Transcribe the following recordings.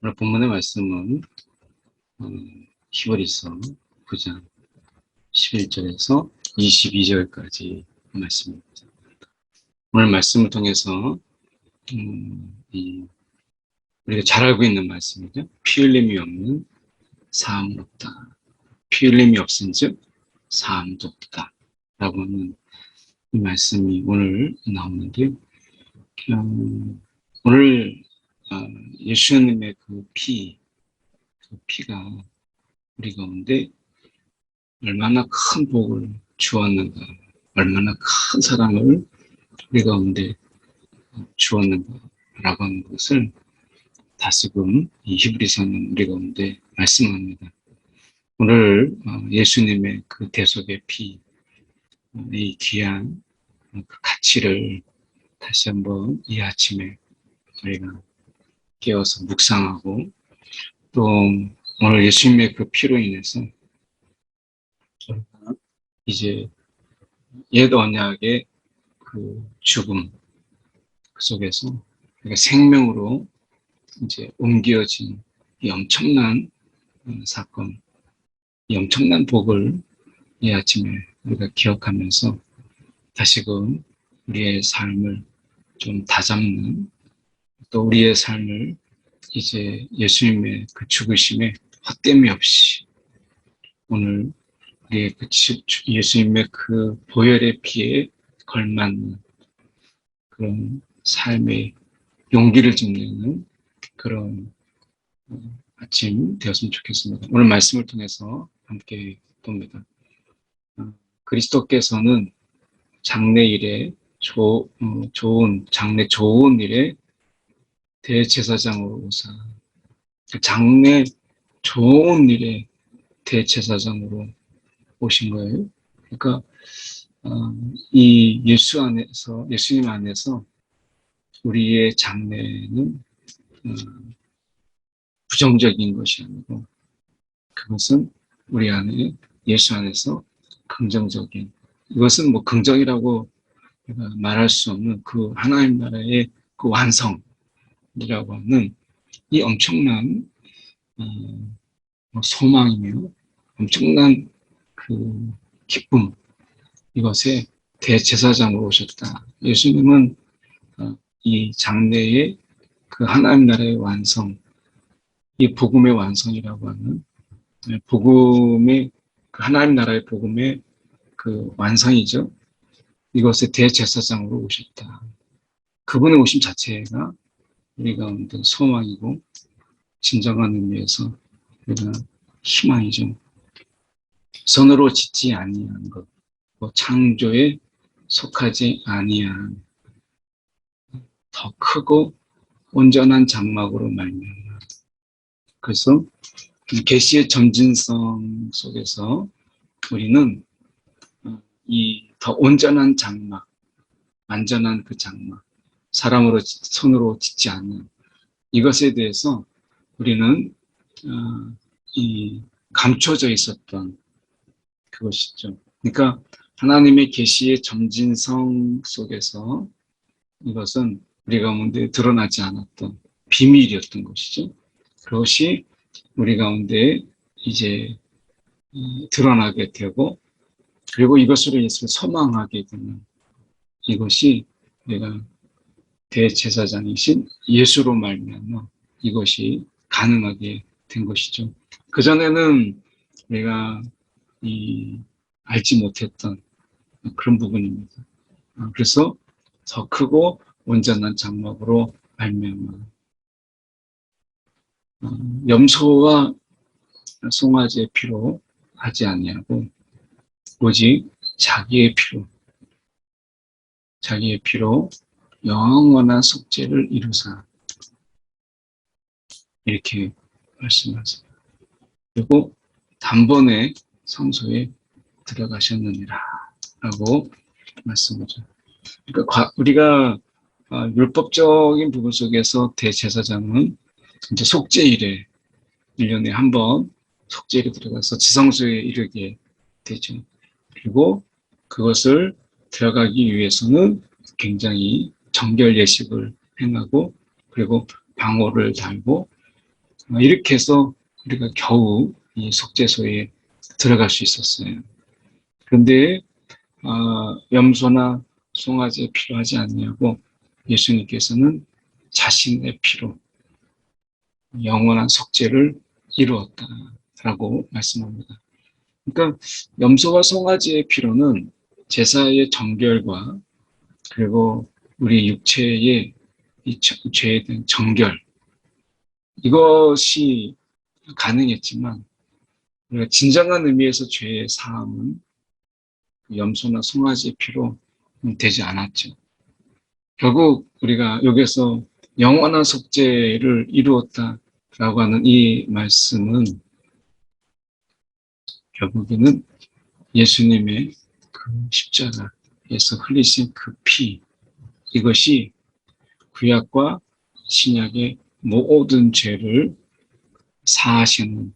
오늘 본문의 말씀은 히브리서 9장 11절에서 22절까지 말씀입니다. 오늘 말씀을 통해서 우리가 잘 알고 있는 말씀이죠. 피 흘림이 없는 사함은 없다. 피 흘림이 없은즉 사함도 없다. 라고 하는 이 말씀이 오늘 나오는데요. 오늘 예수님의 그 피가 우리 가운데 얼마나 큰 복을 주었는가, 얼마나 큰 사랑을 우리 가운데 주었는가라고 하는 것을 다시금 이 히브리서는 우리 가운데 말씀합니다. 오늘 예수님의 그 대속의 피, 이 귀한 그 가치를 다시 한번 이 아침에 우리가 깨어서 묵상하고, 또 오늘 예수님의 그 피로 인해서 이제 옛 언약의 그 죽음 그 속에서 생명으로 이제 옮겨진 이 엄청난 사건, 이 엄청난 복을 이 아침에 우리가 기억하면서 다시금 우리의 삶을 좀 다잡는, 또 우리의 삶을 이제 예수님의 그 죽으심에 헛됨이 없이 오늘 우리의 그 예수님의 그 보혈의 피에 걸맞는 그런 삶의 용기를 짓는 그런 아침 되었으면 좋겠습니다. 오늘 말씀을 통해서 함께 봅니다. 그리스도께서는 장래일에 장래 좋은 일에 대제사장으로 오사, 장래 좋은 일에 대제사장으로 오신 거예요. 그러니까 이 예수님 안에서 우리의 장래는 부정적인 것이 아니고, 그것은 우리 안에 예수 안에서 긍정적인, 이것은 뭐 긍정이라고 말할 수 없는 그 하나님 나라의 그 완성이라고 하는 이 엄청난 소망이며 엄청난 그 기쁨, 이것에 대제사장으로 오셨다. 예수님은 이 장래의 그 하나님 나라의 완성, 이 복음의 완성이라고 하는 복음의 그 하나님 나라의 복음의 그 완성이죠. 이것의 대제사장으로 오셨다. 그분의 오심 자체가 우리 가운데 소망이고 진정한 의미에서 우리가 희망이죠. 선으로 짓지 아니한 것, 창조에 속하지 아니한 더 크고 온전한 장막으로 말미암아. 그래서 계시의 점진성 속에서 우리는 이 더 온전한 장막, 완전한 그 장막, 사람으로 손으로 짓지 않는 이것에 대해서 우리는 이 감춰져 있었던 그것이죠. 그러니까 하나님의 계시의 점진성 속에서 이것은 우리 가운데 드러나지 않았던 비밀이었던 것이죠. 그것이 우리 가운데 이제 드러나게 되고, 그리고 이것으로 예수를 소망하게 되는, 이것이 내가 대제사장이신 예수로 말미암아 이것이 가능하게 된 것이죠. 그전에는 내가 알지 못했던 그런 부분입니다. 그래서 더 크고 온전한 장막으로 말미암아 염소와 송아지의 피로 하지 아니하고 오직 자기의 피로 영원한 속죄를 이루사, 이렇게 말씀하세요. 그리고 단번에 성소에 들어가셨느니라 라고 말씀하죠. 그러니까 우리가 율법적인 부분 속에서 대제사장은 이제 속죄일에 1년에 한 번 속죄일에 들어가서 지성소에 이르게 되죠. 그리고 그것을 들어가기 위해서는 굉장히 정결 예식을 행하고, 그리고 방호를 달고, 이렇게 해서 우리가 겨우 이 속죄소에 들어갈 수 있었어요. 그런데 염소나 송아지 필요하지 않냐고 예수님께서는 자신의 피로 영원한 속죄를 이루었다라고 말씀합니다. 그러니까 염소와 송아지의 피로는 제사의 정결과 그리고 우리 육체의 이 죄에 대한 정결, 이것이 가능했지만 우리가 진정한 의미에서 죄의 사함은 염소나 송아지의 피로 되지 않았죠. 결국 우리가 여기서 영원한 속죄를 이루었다라고 하는 이 말씀은 결국에는 예수님의 그 십자가에서 흘리신 그 피, 이것이 구약과 신약의 모든 죄를 사하시는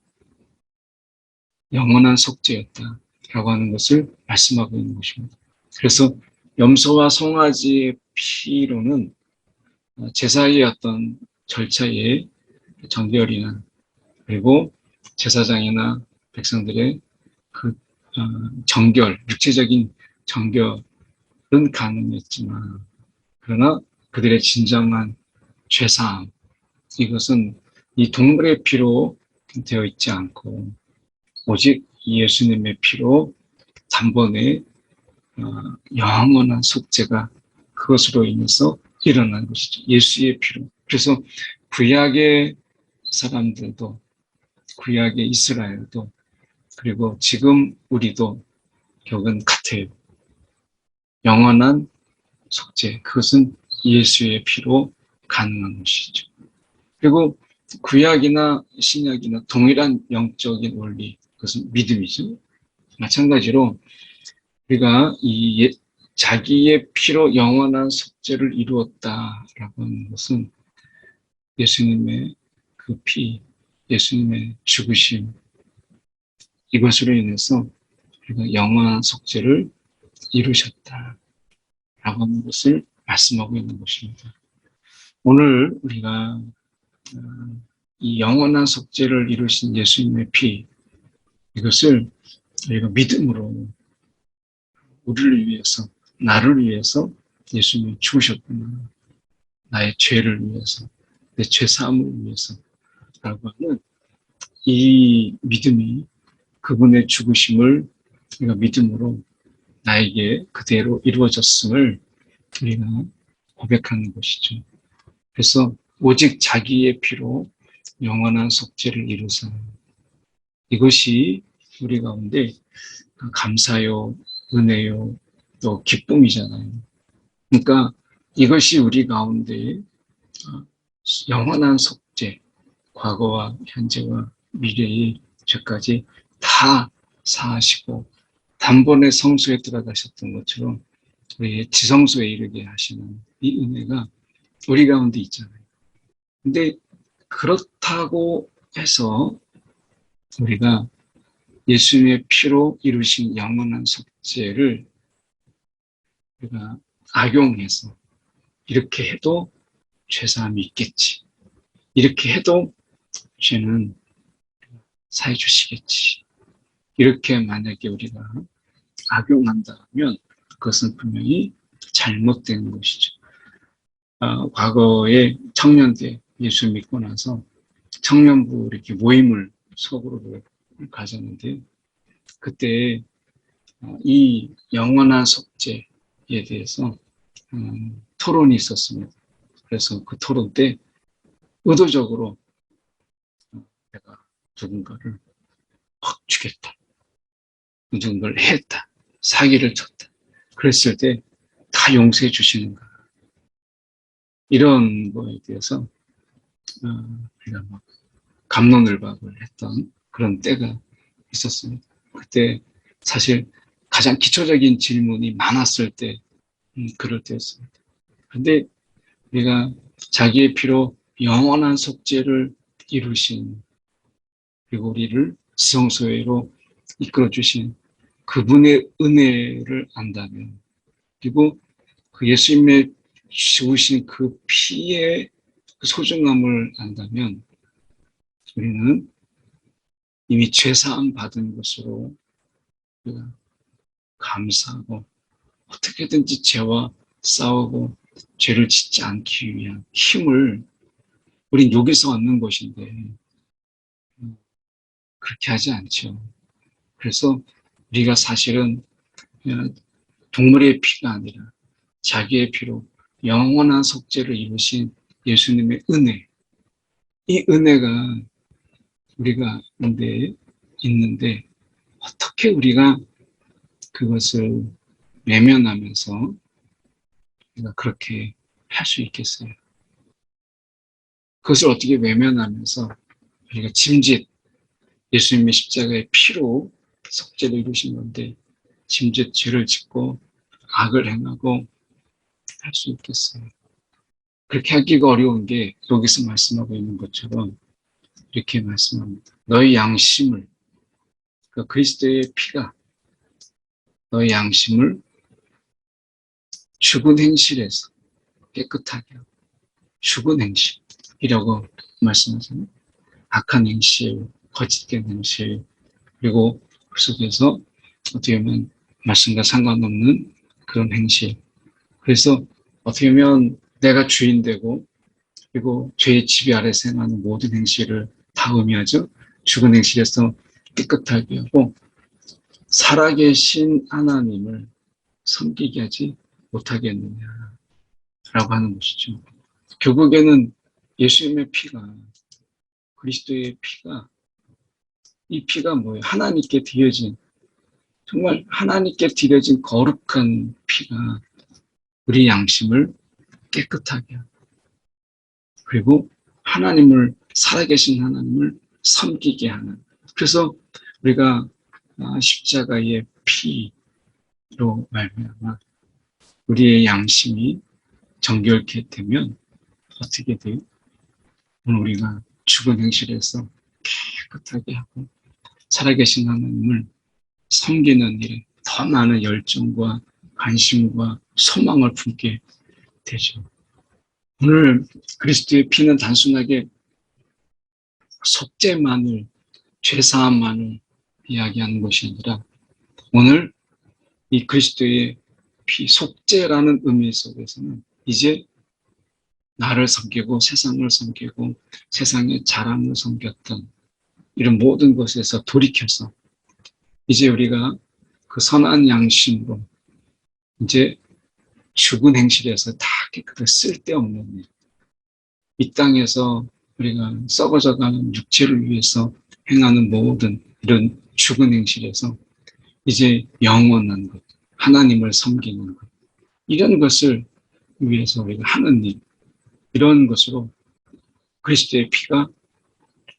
영원한 속죄였다라고 하는 것을 말씀하고 있는 것입니다. 그래서 염소와 송아지의 피로는 제사의 어떤 절차의 정결이나 그리고 제사장이나 백성들의 그 정결, 육체적인 정결은 가능했지만 그러나 그들의 진정한 죄사함, 이것은 이 동물의 피로 되어 있지 않고 오직 예수님의 피로 단번에 영원한 속죄가 그것으로 인해서 일어난 것이죠. 예수의 피로. 그래서 구약의 사람들도, 구약의 이스라엘도, 그리고 지금 우리도 결국은 같아요. 영원한 속죄, 그것은 예수의 피로 가능한 것이죠. 그리고 구약이나 신약이나 동일한 영적인 원리, 그것은 믿음이죠. 마찬가지로 우리가 자기의 피로 영원한 속죄를 이루었다라고 하는 것은 예수님의 그 피, 예수님의 죽으심, 이것으로 인해서 우리가 영원한 속죄를 이루셨다라고 하는 것을 말씀하고 있는 것입니다. 오늘 우리가 이 영원한 속죄를 이루신 예수님의 피, 이것을 우리가 믿음으로 우리를 위해서, 나를 위해서 예수님이 죽으셨구나. 나의 죄를 위해서, 내 죄사함을 위해서 라고 하는 이 믿음이, 그분의 죽으심을 우리가 믿음으로 나에게 그대로 이루어졌음을 우리가 고백하는 것이죠. 그래서 오직 자기의 피로 영원한 속죄를 이루사, 이것이 우리 가운데 감사요, 은혜요, 또 기쁨이잖아요. 그러니까 이것이 우리 가운데 영원한 속죄, 과거와 현재와 미래의 죄까지 다 사하시고 단번에 성소에 들어가셨던 것처럼 우리의 지성소에 이르게 하시는 이 은혜가 우리 가운데 있잖아요. 근데 그렇다고 해서 우리가 예수님의 피로 이루신 영원한 속죄를 우리가 악용해서 이렇게 해도 죄사함이 있겠지, 이렇게 해도 죄는 사해 주시겠지, 이렇게 만약에 우리가 악용한다면 그것은 분명히 잘못된 것이죠. 과거에 청년 때 예수 믿고 나서 청년부 이렇게 모임을 속으로 가졌는데, 그때 이 영원한 속죄에 대해서 토론이 있었습니다. 그래서 그 토론 때 의도적으로 내가 누군가를 확 죽였다, 누군가를 했다, 사기를 쳤다, 그랬을 때 다 용서해 주시는가, 이런 거에 대해서 우리가 막 갑론을박을 했던 그런 때가 있었습니다. 그때 사실 가장 기초적인 질문이 많았을 때 그럴 때였습니다. 그런데 우리가 자기의 피로 영원한 속죄를 이루신, 그리고 우리를 지성소회로 이끌어 주신 그분의 은혜를 안다면, 그리고 그 예수님의 죽으신 그 피의 소중함을 안다면 우리는 이미 죄사함 받은 것으로 우리가 감사하고 어떻게든지 죄와 싸우고 죄를 짓지 않기 위한 힘을 우린 여기서 얻는 것인데 그렇게 하지 않죠. 그래서 우리가 사실은 그냥 동물의 피가 아니라 자기의 피로 영원한 속죄를 이루신 예수님의 은혜, 이 은혜가 우리가 있는데 어떻게 우리가 그것을 외면하면서 우리가 그렇게 할 수 있겠어요? 그것을 어떻게 외면하면서 우리가 짐짓 예수님의 십자가의 피로 속죄를 이루신 건데 짐짓 죄를 짓고 악을 행하고 할 수 있겠어요? 그렇게 하기가 어려운 게 여기서 말씀하고 있는 것처럼 이렇게 말씀합니다. 너희 양심을, 그러니까 그리스도의 피가 너희 양심을 죽은 행실에서 깨끗하게 하고, 죽은 행실이라고 말씀하잖아요. 악한 행실, 거짓된 행실, 그리고 그 속에서 어떻게 보면 말씀과 상관없는 그런 행실. 그래서 어떻게 보면 내가 주인 되고 그리고 죄의 지배 아래서 행하는 모든 행실을 다 의미하죠. 죽은 행실에서 깨끗하게 하고 살아계신 하나님을 섬기게 하지 못하겠느냐라고 하는 것이죠. 결국에는 예수님의 피가, 그리스도의 피가, 이 피가 뭐예요? 하나님께 드려진, 정말 하나님께 드려진 거룩한 피가 우리 양심을 깨끗하게 하고 그리고 하나님을, 살아계신 하나님을 섬기게 하는. 그래서 우리가 십자가의 피로 말미암아 우리의 양심이 정결케 되면 어떻게 돼요? 오늘 우리가 죽은 행실에서 깨끗하게 하고 살아계신 하나님을 섬기는 일에 더 많은 열정과 관심과 소망을 품게 되죠. 오늘 그리스도의 피는 단순하게 속죄만을, 죄사함만을 이야기하는 것이 아니라 오늘 이 그리스도의 피, 속죄라는 의미 속에서는 이제 나를 섬기고 세상을 섬기고 세상의 자랑을 섬겼던 이런 모든 것에서 돌이켜서 이제 우리가 그 선한 양심으로 이제 죽은 행실에서 다 깨끗하게 쓸데없는 일, 이 땅에서 우리가 썩어져가는 육체를 위해서 행하는 모든 이런 죽은 행실에서 이제 영원한 것, 하나님을 섬기는 것, 이런 것을 위해서 우리가 하는 일, 이런 것으로 그리스도의 피가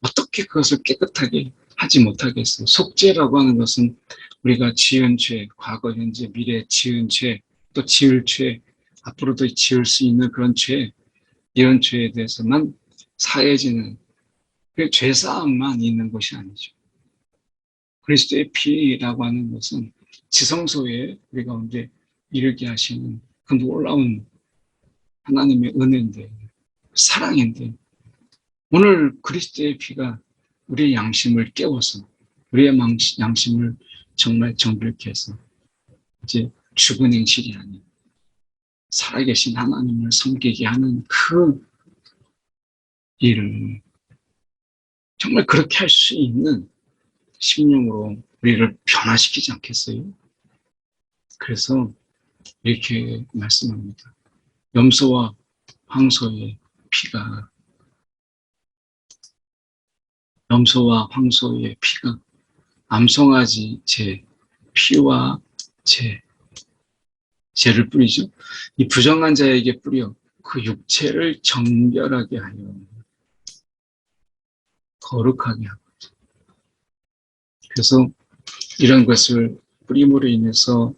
어떻게 그것을 깨끗하게 하지 못하겠어요? 속죄라고 하는 것은 우리가 지은 죄, 과거, 현재, 미래 지은 죄, 또 지을 죄, 앞으로도 지을 수 있는 그런 죄, 이런 죄에 대해서만 사해지는 그 죄사함만 있는 것이 아니죠. 그리스도의 피라고 하는 것은 지성소에 우리 가운데 이르게 하시는 그 놀라운 하나님의 은혜인데, 사랑인데, 오늘 그리스도의 피가 우리의 양심을 깨워서 우리의 양심을 정말 정결케 해서 이제 죽은 행실이 아닌 살아계신 하나님을 섬기게 하는 그 일을 정말 그렇게 할 수 있는 심령으로 우리를 변화시키지 않겠어요? 그래서 이렇게 말씀합니다. 염소와 황소의 피가, 염소와 황소의 피가 암송아지 제 피와 죄를 뿌리죠. 이 부정한 자에게 뿌려 그 육체를 정결하게 하여 거룩하게 하고, 그래서 이런 것을 뿌림으로 인해서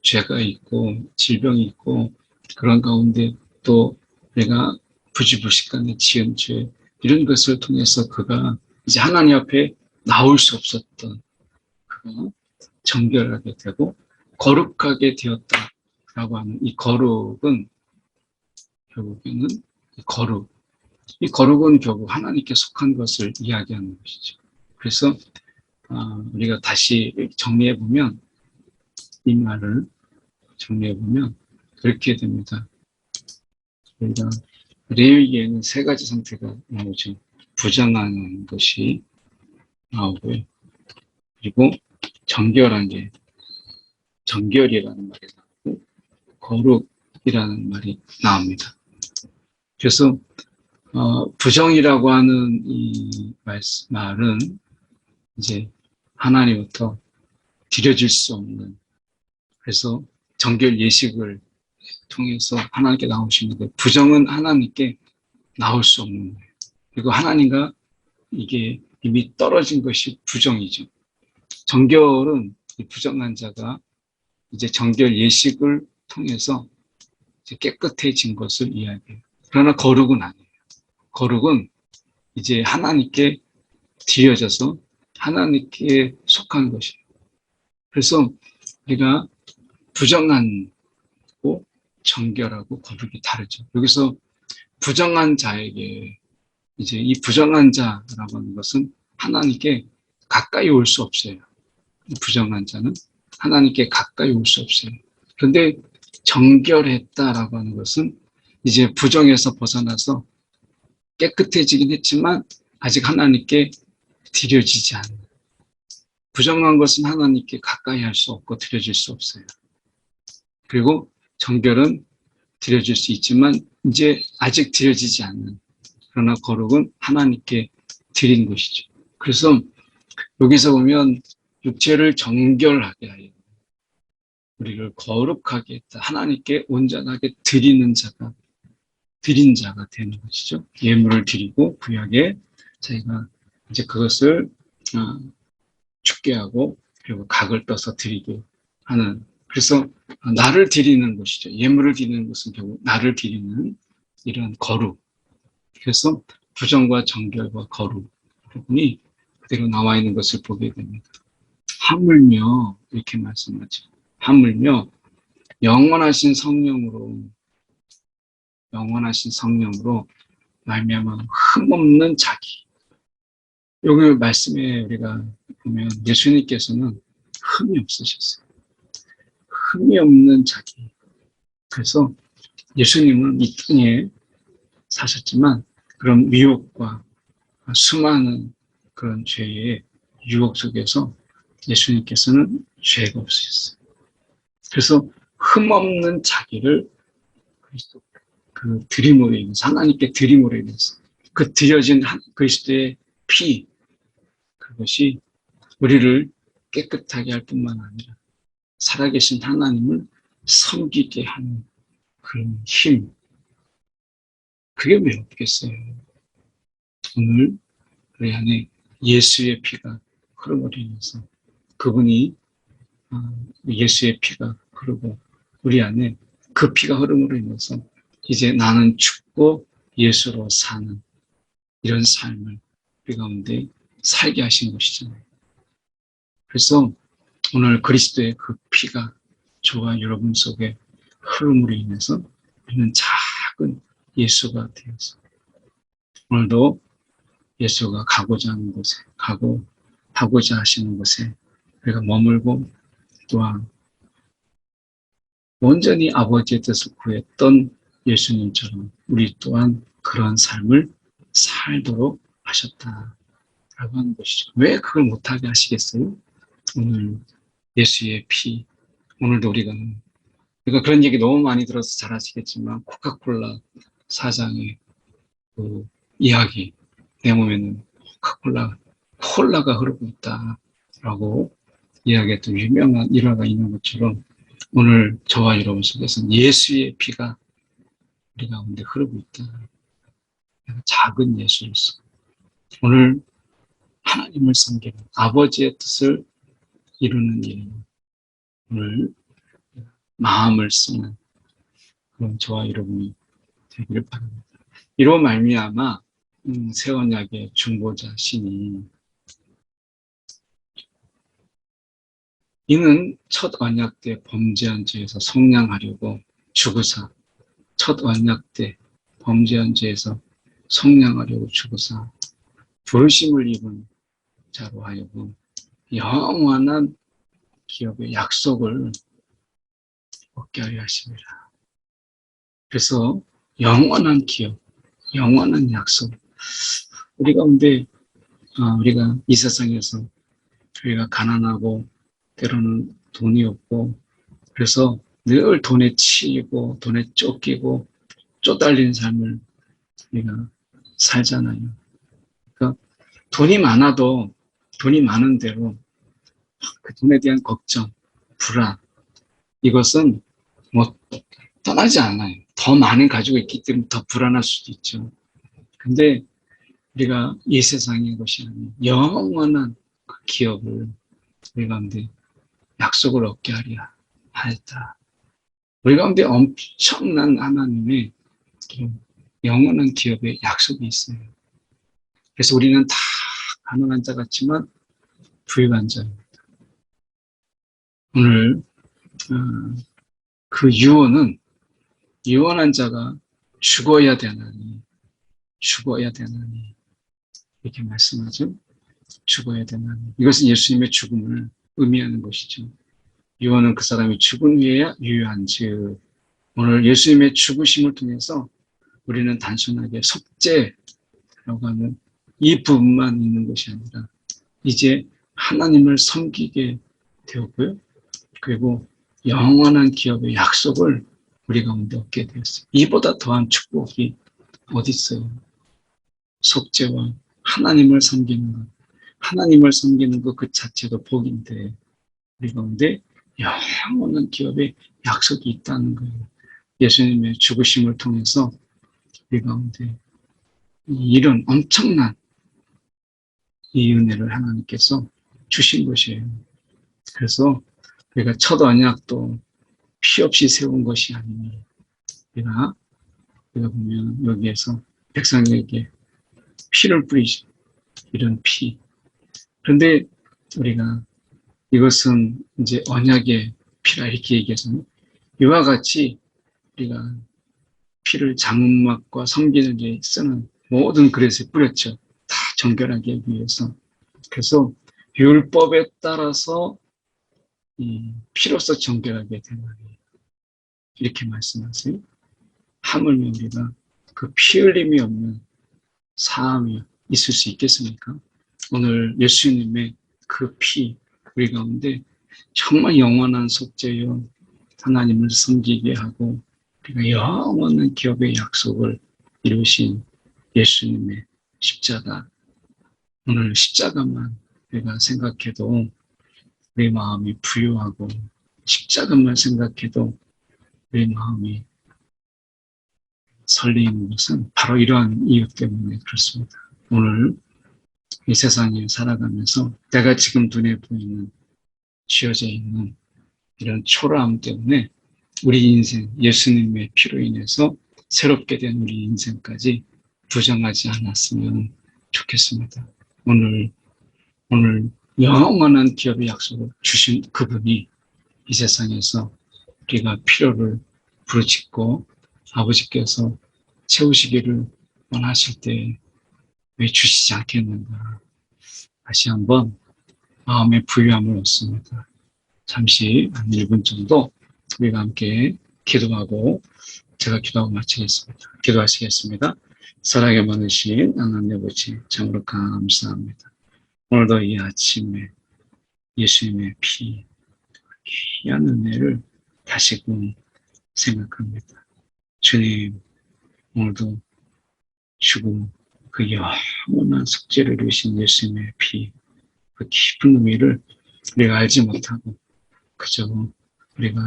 죄가 있고 질병이 있고 그런 가운데 또 내가 부지불식간에 지은 죄, 이런 것을 통해서 그가 이제 하나님 앞에 나올 수 없었던 그가 정결하게 되고 거룩하게 되었다라고 하는 이 거룩은 결국에는 거룩, 이 거룩은 결국 하나님께 속한 것을 이야기하는 것이죠. 그래서 우리가 다시 정리해 보면, 이 말을 정리해 보면 그렇게 됩니다. 우리가 레위기에는 세 가지 상태가 나오죠. 부정한 것이 나오고요. 그리고 정결이라는 말이 나오고, 거룩이라는 말이 나옵니다. 그래서 부정이라고 하는 이 말은 이제 하나님부터 드려질 수 없는, 그래서 정결 예식을 통해서 하나님께 나오시는데, 부정은 하나님께 나올 수 없는 거예요. 그리고 하나님과 이게 이미 떨어진 것이 부정이죠. 정결은 부정한 자가 이제 정결 예식을 통해서 이제 깨끗해진 것을 이야기해요. 그러나 거룩은 아니에요. 거룩은 이제 하나님께 드려져서 하나님께 속한 것이에요. 그래서 우리가 부정하고 정결하고 거룩이 다르죠. 여기서 부정한 자에게, 이제 이 부정한 자라고 하는 것은 하나님께 가까이 올 수 없어요. 부정한 자는 하나님께 가까이 올 수 없어요. 그런데 정결했다라고 하는 것은 이제 부정에서 벗어나서 깨끗해지긴 했지만 아직 하나님께 드려지지 않는, 부정한 것은 하나님께 가까이 할 수 없고 드려질 수 없어요. 그리고 정결은 드려질 수 있지만 이제 아직 드려지지 않는, 그러나 거룩은 하나님께 드린 것이죠. 그래서 여기서 보면 육체를 정결하게 하여 우리를 거룩하게 했다. 하나님께 온전하게 드린 자가 되는 것이죠. 예물을 드리고 구약에 저희가 이제 그것을 죽게 하고, 그리고 각을 떠서 드리게 하는, 그래서 나를 드리는 것이죠. 예물을 드리는 것은 결국 나를 드리는 이런 거룩. 그래서 부정과 정결과 거룩 부분이 그대로 나와 있는 것을 보게 됩니다. 하물며 이렇게 말씀하죠. 하물며 영원하신 성령으로 말미암아 흠없는 자기. 여기 말씀에 우리가 보면 예수님께서는 흠이 없으셨어요. 흠이 없는 자기. 그래서 예수님은 이 땅에 사셨지만 그런 미혹과 수많은 그런 죄의 유혹 속에서 예수님께서는 죄가 없으셨어요. 그래서 흠없는 자기를 그리스도 그 드림으로 인해서, 하나님께 드림으로 인해서 그 드려진 그리스도의 피, 그것이 우리를 깨끗하게 할 뿐만 아니라 살아계신 하나님을 섬기게 하는 그런 힘, 그게 왜 없겠어요? 오늘 우리 안에 예수의 피가 흐름으로 인해서, 그분이 예수의 피가 흐르고 우리 안에 그 피가 흐름으로 인해서 이제 나는 죽고 예수로 사는 이런 삶을 우리 가운데 살게 하신 것이잖아요. 그래서 오늘 그리스도의 그 피가 저와 여러분 속에 흐름으로 인해서 우리는 작은 예수가 되어서 오늘도 예수가 가고자 하는 곳에 하고자 하시는 곳에 우리가 머물고, 또한 온전히 아버지의 뜻을 구했던 예수님처럼 우리 또한 그런 삶을 살도록 하셨다라고 하는 것이죠. 왜 그걸 못하게 하시겠어요? 오늘 예수의 피, 오늘도 우리가 그런 얘기 너무 많이 들어서 잘 아시겠지만 코카콜라 사장의 그 이야기, 내 몸에는 콜라가 흐르고 있다라고 이야기했던 유명한 일화가 있는 것처럼, 오늘 저와 여러분 속에서는 예수의 피가 우리 가운데 흐르고 있다. 작은 예수로서 오늘 하나님을 섬기는, 아버지의 뜻을 이루는 일, 오늘 마음을 쓰는 그런 저와 여러분이 되기를 바랍니다. 이로 말미암아 새 언약의 중보자 신이, 이는 첫 언약 때 범죄한 죄에서 속량하려고 죽으사, 첫 언약 때 범죄한 죄에서 성량하려고 주고사 부르심을 입은 자로 하여금 영원한 기업의 약속을 얻게 하려 하십니다. 그래서 영원한 기업, 영원한 약속. 우리 가운데 우리가 이 세상에서 우리가 가난하고 때로는 돈이 없고 그래서 늘 돈에 치이고 돈에 쫓기고 쪼달린 삶을 우리가 살잖아요. 그러니까 돈이 많아도 돈이 많은 대로 그 돈에 대한 걱정, 불안 이것은 뭐 떠나지 않아요. 더 많이 가지고 있기 때문에 더 불안할 수도 있죠. 근데 우리가 이 세상의 것이 아닌 영원한 그 기업을 우리 가운데 약속을 얻게 하려 하였다. 우리 가운데 엄청난 하나님의 영원한 기업의 약속이 있어요. 그래서 우리는 다 가난한 자 같지만 부유한 자입니다. 오늘 그 유언은 유언한 자가 죽어야 되나니 이렇게 말씀하죠. 죽어야 되나니 이것은 예수님의 죽음을 의미하는 것이죠. 유언은 그 사람이 죽은 후에야 유효한즉 오늘 예수님의 죽으심을 통해서 우리는 단순하게 속죄라고 하는 이 부분만 있는 것이 아니라 이제 하나님을 섬기게 되었고요. 그리고 영원한 기업의 약속을 우리 가운데 얻게 되었어요. 이보다 더한 축복이 어디 있어요? 속죄와 하나님을 섬기는 것. 하나님을 섬기는 것 그 자체도 복인데 우리 가운데 영원한 기업의 약속이 있다는 거예요. 예수님의 죽으심을 통해서 우리 가운데 이런 엄청난 이 은혜를 하나님께서 주신 것이에요. 그래서 우리가 첫 언약도 피 없이 세운 것이 아니니 우리가 보면 여기에서 백성에게 피를 뿌리죠. 이런 피. 그런데 우리가 이것은 이제 언약의 피라 이렇게 얘기해서는 이와 같이 우리가 피를 장막과 섬기는 데 쓰는 모든 그릇에 뿌렸죠. 다 정결하게 하기 위해서. 그래서 율법에 따라서 이 피로서 정결하게 되나니 이렇게 말씀하세요. 하물며 우리가 그 피 흘림이 없는 사함이 있을 수 있겠습니까? 오늘 예수님의 그 피 우리 가운데 정말 영원한 속죄요 하나님을 섬기게 하고 우리가 영원한 기업의 약속을 이루신 예수님의 십자가 오늘 십자가만 우리가 생각해도 우리 마음이 부유하고 십자가만 생각해도 우리 마음이 설레이는 것은 바로 이러한 이유 때문에 그렇습니다. 오늘 이 세상에 살아가면서 내가 지금 눈에 보이는 쥐어져 있는 이런 초라함 때문에 우리 인생 예수님의 피로 인해서 새롭게 된 우리 인생까지 부정하지 않았으면 좋겠습니다. 오늘 영원한 기업의 약속을 주신 그분이 이 세상에서 우리가 필요를 부르짖고 아버지께서 채우시기를 원하실 때 왜 주시지 않겠는가. 다시 한번 마음의 부유함을 얻습니다. 잠시 한 1분 정도 우리가 함께 기도하고 제가 기도하고 마치겠습니다. 기도하시겠습니다. 사랑에 많으신 하나님 아버지 참으로 감사합니다. 오늘도 이 아침에 예수님의 피 귀한 은혜를 다시금 생각합니다. 주님 오늘도 죽음 그 영원한 속죄를 이루신 예수님의 피 그 깊은 의미를 우리가 알지 못하고 그저 우리가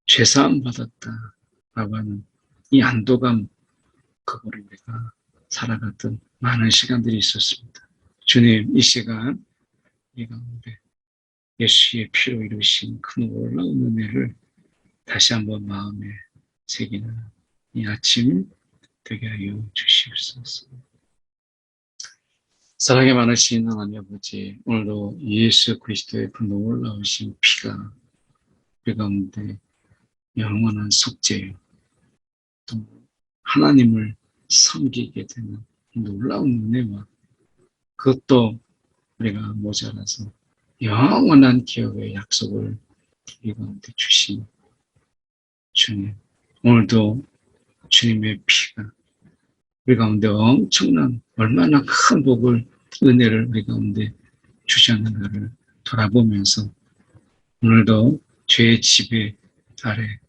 죄사함 받았다라고 하는 이 안도감 그거를 우리가 살아갔던 많은 시간들이 있었습니다. 주님 이 시간 이 가운데 예수의 피로 이루신 그 놀라운 은혜를 다시 한번 마음에 새기는 이 아침 되게 하여 주시옵소서. 사랑에 많으신 하나님 아버지 오늘도 예수 그리스도의 그 놀라우신 피가 우리 가운데 영원한 속죄요 또 하나님을 섬기게 되는 놀라운 은혜와 그것도 우리가 모자라서 영원한 기업의 약속을 우리 가운데 주신 주님, 오늘도 주님의 피가 우리 가운데 엄청난 얼마나 큰 복을 은혜를 우리 가운데 주셨는가를 돌아보면서 오늘도 죄의 지배 아래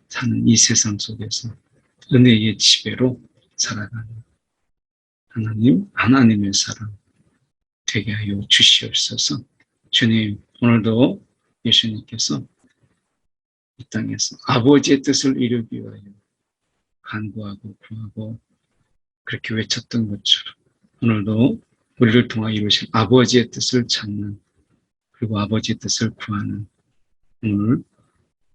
사는 이 세상 속에서 은혜의 지배로 살아가는 하나님의 사랑 되게 하여 주시옵소서. 주님, 오늘도 예수님께서 이 땅에서 아버지의 뜻을 이루기 위하여 간구하고 구하고 그렇게 외쳤던 것처럼 오늘도 우리를 통하여 이루신 아버지의 뜻을 찾는 그리고 아버지의 뜻을 구하는 오늘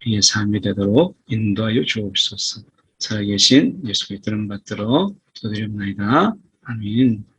우리의 삶이 되도록 인도하여 주옵소서. 살아계신 예수 그리스도를 받들어 기도드립니다. 아멘.